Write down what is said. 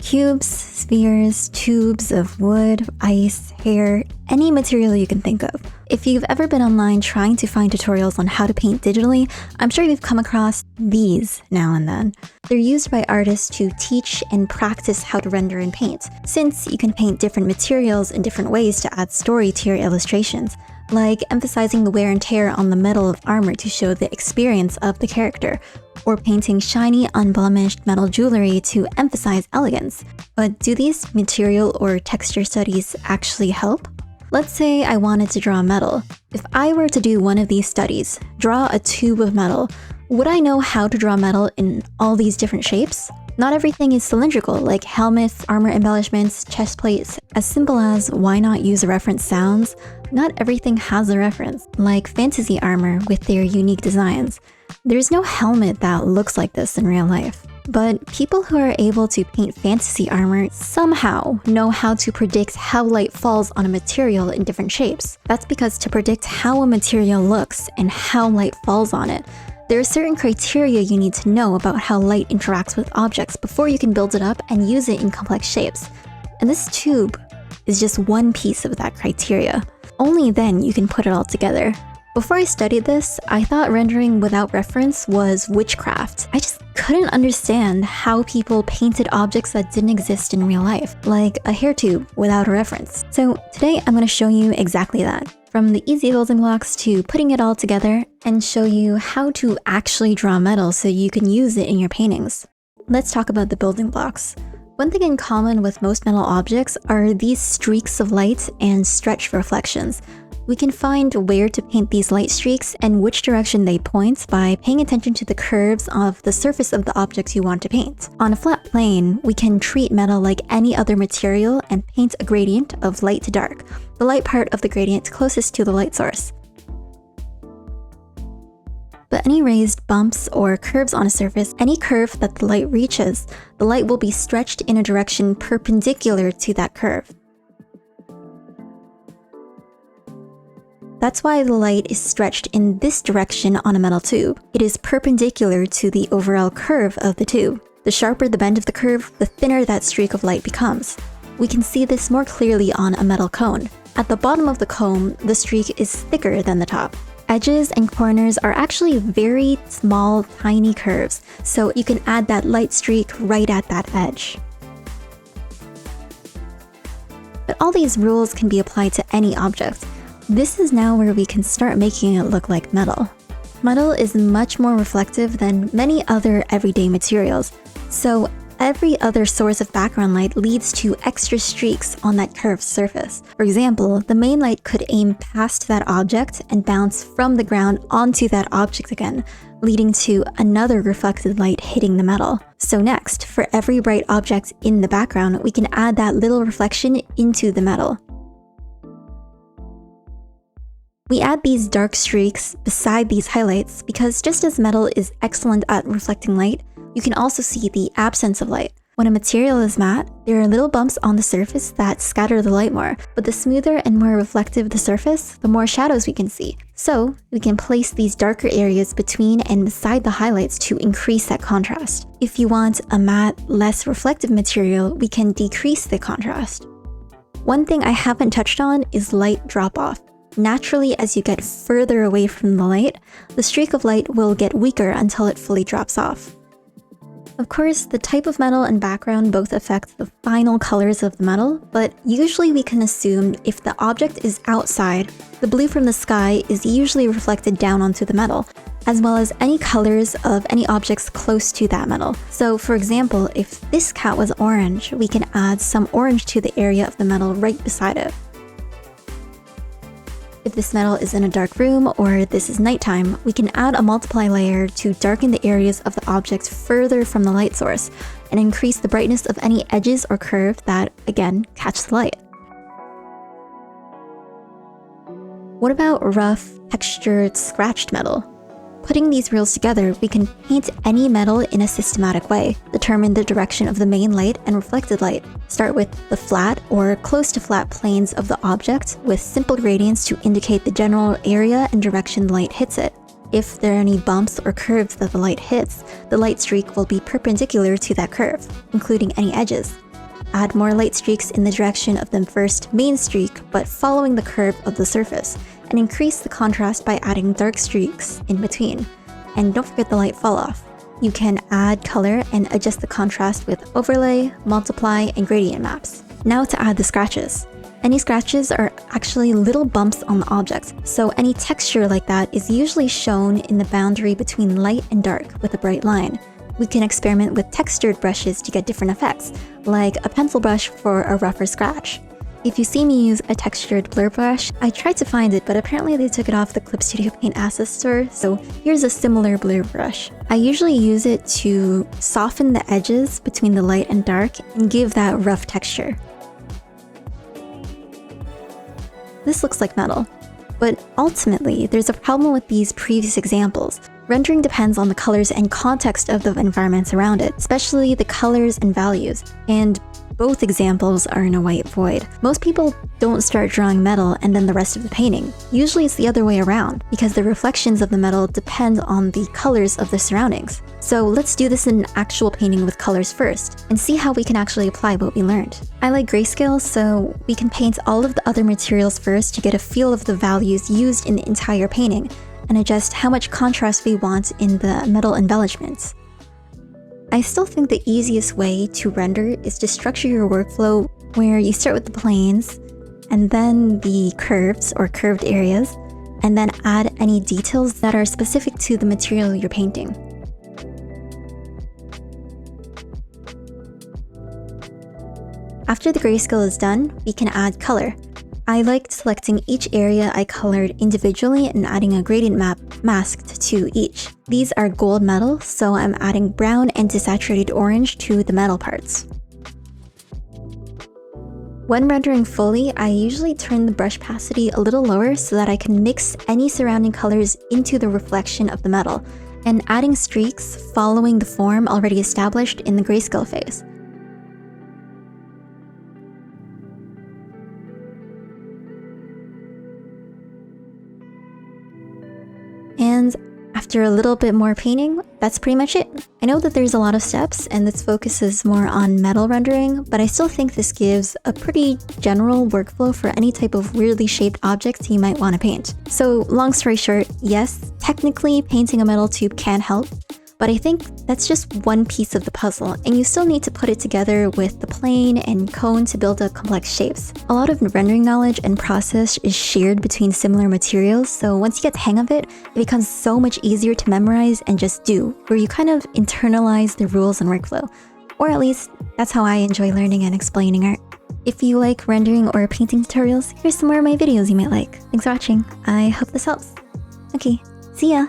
Cubes, spheres, tubes of wood, ice, hair, any material you can think of. If you've ever been online trying to find tutorials on how to paint digitally, I'm sure you've come across these now and then. They're used by artists to teach and practice how to render and paint, since you can paint different materials in different ways to add story to your illustrations, like emphasizing the wear and tear on the metal of armor to show the experience of the character, or painting shiny, unblemished metal jewelry to emphasize elegance. But do these material or texture studies actually help? Let's say I wanted to draw metal. If I were to do one of these studies, draw a tube of metal, would I know how to draw metal in all these different shapes? Not everything is cylindrical, like helmets, armor embellishments, chest plates. As simple as why not use a reference sounds, not everything has a reference, like fantasy armor with their unique designs. There's no helmet that looks like this in real life. But people who are able to paint fantasy armor somehow know how to predict how light falls on a material in different shapes. That's because to predict how a material looks and how light falls on it, there are certain criteria you need to know about how light interacts with objects before you can build it up and use it in complex shapes. And this tube is just one piece of that criteria. Only then you can put it all together. Before I studied this, I thought rendering without reference was witchcraft. I just couldn't understand how people painted objects that didn't exist in real life, like a hair tube without a reference. So today I'm going to show you exactly that. From the easy building blocks to putting it all together, and show you how to actually draw metal so you can use it in your paintings. Let's talk about the building blocks. One thing in common with most metal objects are these streaks of light and stretch reflections. We can find where to paint these light streaks and which direction they point by paying attention to the curves of the surface of the objects you want to paint. On a flat plane, we can treat metal like any other material and paint a gradient of light to dark, the light part of the gradient closest to the light source. But any raised bumps or curves on a surface, any curve that the light reaches, the light will be stretched in a direction perpendicular to that curve. That's why the light is stretched in this direction on a metal tube. It is perpendicular to the overall curve of the tube. The sharper the bend of the curve, the thinner that streak of light becomes. We can see this more clearly on a metal cone. At the bottom of the cone, the streak is thicker than the top. Edges and corners are actually very small, tiny curves, so you can add that light streak right at that edge. But all these rules can be applied to any object. This is now where we can start making it look like metal. Metal is much more reflective than many other everyday materials, so every other source of background light leads to extra streaks on that curved surface. For example, the main light could aim past that object and bounce from the ground onto that object again, leading to another reflected light hitting the metal. So next, for every bright object in the background, we can add that little reflection into the metal. We add these dark streaks beside these highlights because just as metal is excellent at reflecting light, you can also see the absence of light. When a material is matte, there are little bumps on the surface that scatter the light more, but the smoother and more reflective the surface, the more shadows we can see. So we can place these darker areas between and beside the highlights to increase that contrast. If you want a matte, less reflective material, we can decrease the contrast. One thing I haven't touched on is light drop-off. Naturally, as you get further away from the light, the streak of light will get weaker until it fully drops off. Of course, the type of metal and background both affect the final colors of the metal, but usually we can assume if the object is outside, the blue from the sky is usually reflected down onto the metal, as well as any colors of any objects close to that metal. So for example, if this cat was orange, we can add some orange to the area of the metal right beside it. If this metal is in a dark room or this is nighttime, we can add a multiply layer to darken the areas of the object further from the light source and increase the brightness of any edges or curve that, again, catch the light. What about rough, textured, scratched metal? Putting these rules together, we can paint any metal in a systematic way, determine the direction of the main light and reflected light, start with the flat or close to flat planes of the object with simple gradients to indicate the general area and direction the light hits it. If there are any bumps or curves that the light hits, the light streak will be perpendicular to that curve, including any edges. add more light streaks in the direction of the first main streak, but following the curve of the surface, and increase the contrast by adding dark streaks in between. And don't forget the light fall off. You can add color and adjust the contrast with overlay, multiply, and gradient maps. Now to add the scratches. Any scratches are actually little bumps on the object, so any texture like that is usually shown in the boundary between light and dark with a bright line. We can experiment with textured brushes to get different effects, like a pencil brush for a rougher scratch. If you see me use a textured blur brush, I tried to find it, but apparently they took it off the Clip Studio Paint Asset store, so here's a similar blur brush. I usually use it to soften the edges between the light and dark and give that rough texture. This looks like metal. But ultimately, there's a problem with these previous examples. Rendering depends on the colors and context of the environments around it, especially the colors and values. And both examples are in a white void. Most people don't start drawing metal and then the rest of the painting. Usually it's the other way around, because the reflections of the metal depend on the colors of the surroundings. So let's do this in an actual painting with colors first, and see how we can actually apply what we learned. I like grayscale, so we can paint all of the other materials first to get a feel of the values used in the entire painting, and adjust how much contrast we want in the metal embellishments. I still think the easiest way to render is to structure your workflow where you start with the planes, and then the curves or curved areas, and then add any details that are specific to the material you're painting. After the grayscale is done, we can add color. I liked selecting each area I colored individually and adding a gradient map masked to each. These are gold metal, so I'm adding brown and desaturated orange to the metal parts. When rendering fully, I usually turn the brush opacity a little lower so that I can mix any surrounding colors into the reflection of the metal, and adding streaks following the form already established in the grayscale phase. And after a little bit more painting, that's pretty much it. I know that there's a lot of steps and this focuses more on metal rendering, but I still think this gives a pretty general workflow for any type of weirdly shaped objects you might want to paint. So long story short, yes, technically painting a metal tube can help, but I think that's just one piece of the puzzle, and you still need to put it together with the plane and cone to build up complex shapes. A lot of rendering knowledge and process is shared between similar materials, so once you get the hang of it, it becomes so much easier to memorize and just do, where you kind of internalize the rules and workflow. Or at least, that's how I enjoy learning and explaining art. If you like rendering or painting tutorials, here's some more of my videos you might like. Thanks for watching. I hope this helps. Okay, see ya!